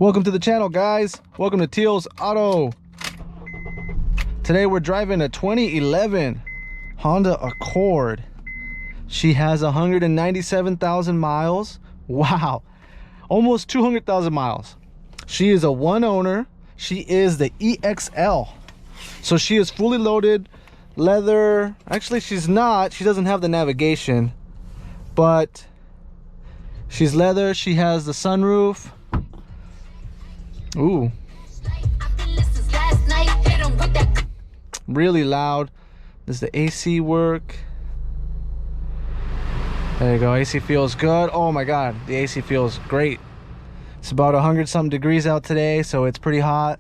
Welcome to the channel, guys. Welcome to Teal's Auto. Today we're driving a 2011 Honda Accord. She has 197,000 miles. Wow, almost 200,000 miles. She is a one owner. She is the EXL, so she is fully loaded, leather. Actually, she's not. She doesn't have the navigation, but she's leather. She has the sunroof. Ooh, really loud. Does the AC work? There you go. AC feels good. Oh my god, the AC feels great. It's about 100 something degrees out today, so it's pretty hot.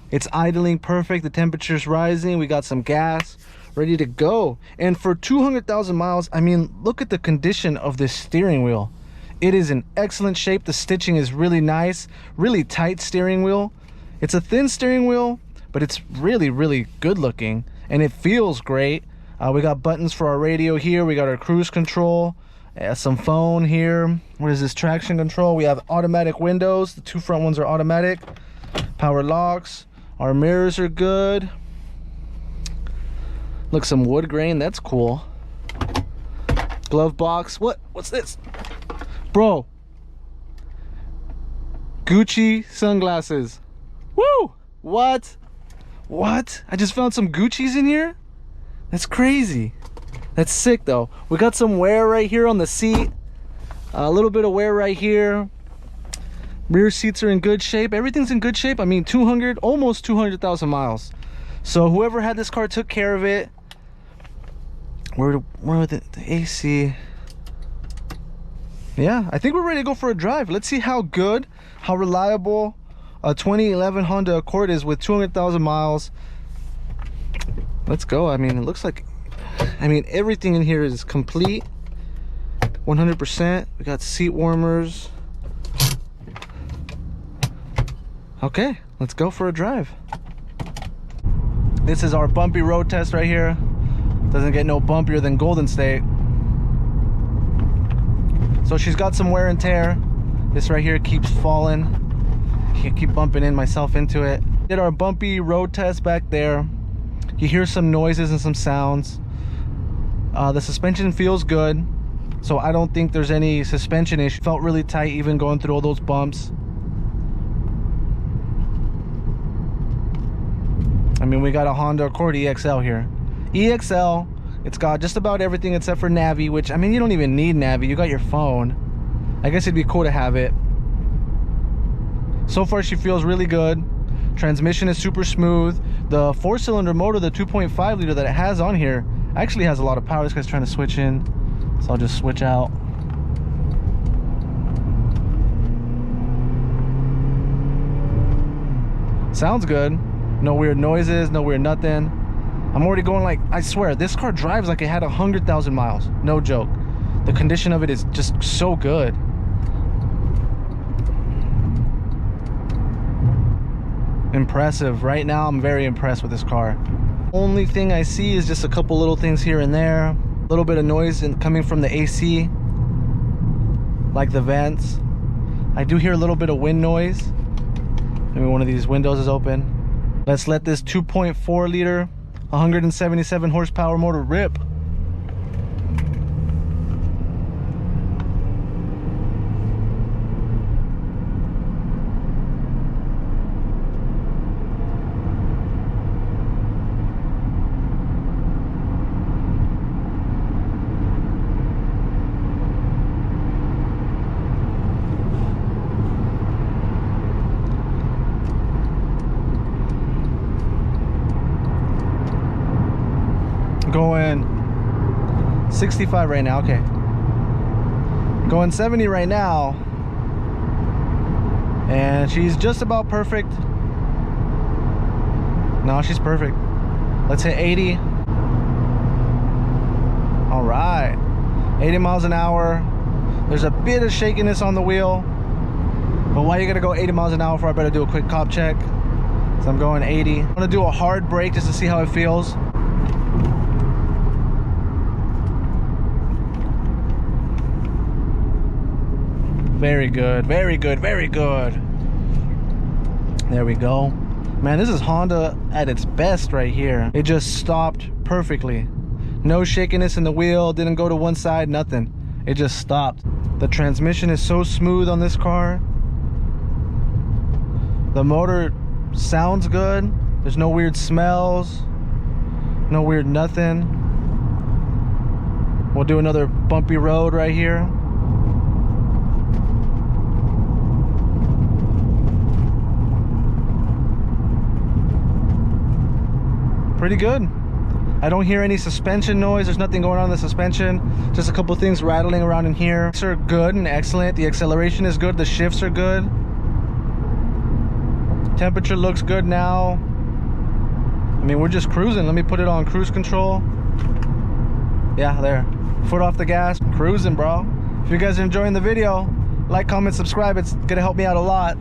It's idling perfect. The temperature's rising. We got some gas ready to go. And for 200,000 miles, I mean, look at the condition of this steering wheel. It is in excellent shape. The stitching is really nice, really tight steering wheel. It's a thin steering wheel, but it's really good looking, and it feels great. We got buttons for our radio here. We got our cruise control, some phone here. What is this? Traction control. We have automatic windows. The two front ones are automatic. Power locks. Our mirrors are good. Look, some wood grain. That's cool. Glove box. What's this? Bro, Gucci sunglasses. Woo! What? I just found some Gucci's in here. That's crazy. That's sick though. We got some wear right here on the seat. A little bit of wear right here. Rear seats are in good shape. Everything's in good shape. I mean, almost 200,000 miles. So whoever had this car took care of it. Where the AC? Yeah, I think we're ready to go for a drive. Let's see how good, how reliable a 2011 Honda Accord is with 200,000 miles. Let's go. I mean, it looks like, everything in here is complete, 100%. We got seat warmers. Okay, let's go for a drive. This is our bumpy road test right here. Doesn't get no bumpier than Golden State. So she's got some wear and tear. This right here keeps falling. I keep bumping myself into it. Did our bumpy road test back there. You hear some noises and some sounds. The suspension feels good, so I don't think there's any suspension issue. Felt really tight even going through all those bumps. I mean, we got a Honda Accord EXL here. EXL. It's got just about everything except for Navi, which, I mean, you don't even need Navi. You got your phone. I guess it'd be cool to have it. So far, she feels really good. Transmission is super smooth. The 4-cylinder motor, the 2.5 liter that it has on here, actually has a lot of power. This guy's trying to switch in, so I'll just switch out. Sounds good. No weird noises, no weird nothing. I'm already going like, I swear, this car drives like it had 100,000 miles. No joke. The condition of it is just so good. Impressive. Right now, I'm very impressed with this car. Only thing I see is just a couple little things here and there. A little bit of noise coming from the AC, like the vents. I do hear a little bit of wind noise. Maybe one of these windows is open. Let's let this 2.4 liter 177 horsepower motor rip. Going 65 right now. Okay, going 70 right now, and she's just about perfect. No, she's perfect. Let's hit 80. All right, 80 miles an hour. There's a bit of shakiness on the wheel, but why you gotta go 80 miles an hour for? I better do a quick cop check. So I'm going 80. I'm gonna do a hard brake just to see how it feels. Very good, very good, very good. There we go. Man, this is Honda at its best right here. It just stopped perfectly. No shakiness in the wheel, didn't go to one side, nothing. It just stopped. The transmission is so smooth on this car. The motor sounds good. There's no weird smells, no weird nothing. We'll do another bumpy road right here. Pretty good. I don't hear any suspension noise. There's nothing going on in the suspension. Just a couple things rattling around in here. These are good and excellent. The acceleration is good. The shifts are good. Temperature looks good now. I mean, we're just cruising. Let me put it on cruise control. Yeah, there. Foot off the gas. Cruising, bro. If you guys are enjoying the video, like, comment, subscribe. It's gonna help me out a lot.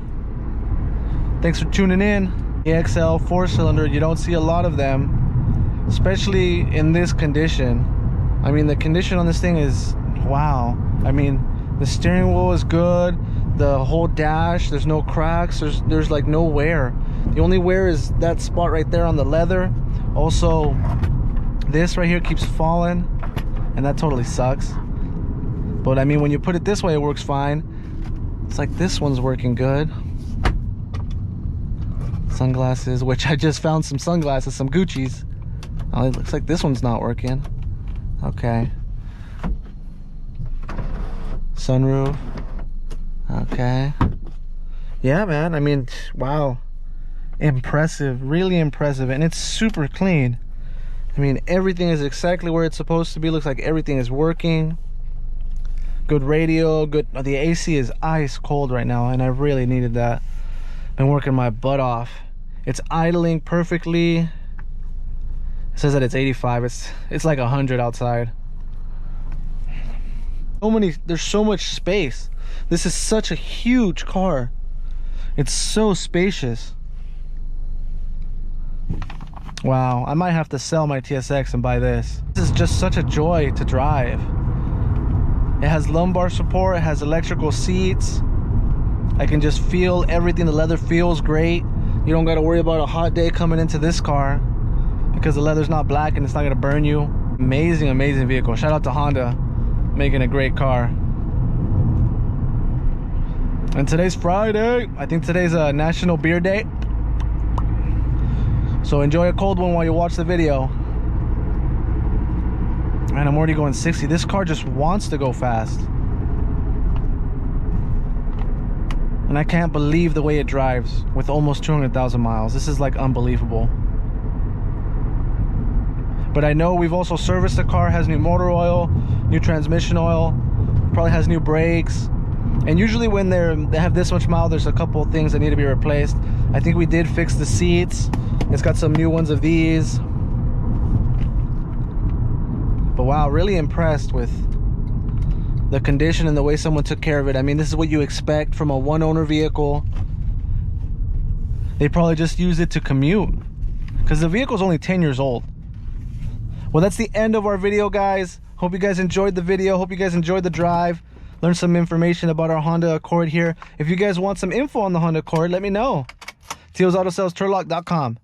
Thanks for tuning in. EXL 4-cylinder, you don't see a lot of them, especially in this condition. I mean, the condition on this thing is wow. I mean, the steering wheel is good, the whole dash, there's no cracks, there's like no wear. The only wear is that spot right there on the leather. Also, this right here keeps falling, and that totally sucks. But I mean, when you put it this way, it works fine. It's like this one's working good. Sunglasses, which I just found some sunglasses, some Gucci's. Oh, it looks like this one's not working. Okay. Sunroof. Okay. Yeah, man, I mean, wow. Impressive, really impressive, and it's super clean. I mean, everything is exactly where it's supposed to be. Looks like everything is working. Good radio, good. The AC is ice cold right now, and I really needed that. Been working my butt off. It's idling perfectly. It says that it's 85. It's like 100 outside. There's so much space. This is such a huge car. It's so spacious. Wow, I might have to sell my TSX and buy this. This is just such a joy to drive. It has lumbar support, it has electrical seats. I can just feel everything. The leather feels great. You don't got to worry about a hot day coming into this car because the leather's not black and it's not going to burn you. Amazing, amazing vehicle. Shout out to Honda, making a great car. And today's Friday. I think today's a National Beer Day. So enjoy a cold one while you watch the video. And I'm already going 60. This car just wants to go fast. And I can't believe the way it drives with almost 200,000 miles. This is like unbelievable. But I know we've also serviced the car, has new motor oil, new transmission oil, probably has new brakes. And usually when they have this much mile, there's a couple of things that need to be replaced. I think we did fix the seats. It's got some new ones of these. But wow, really impressed with the condition and the way someone took care of it. I mean, this is what you expect from a one-owner vehicle. They probably just use it to commute because the vehicle's only 10 years old. Well, that's the end of our video, guys. Hope you guys enjoyed the video. Hope you guys enjoyed the drive. Learned some information about our Honda Accord here. If you guys want some info on the Honda Accord, let me know. Teal's Auto Sales, Turlock.com.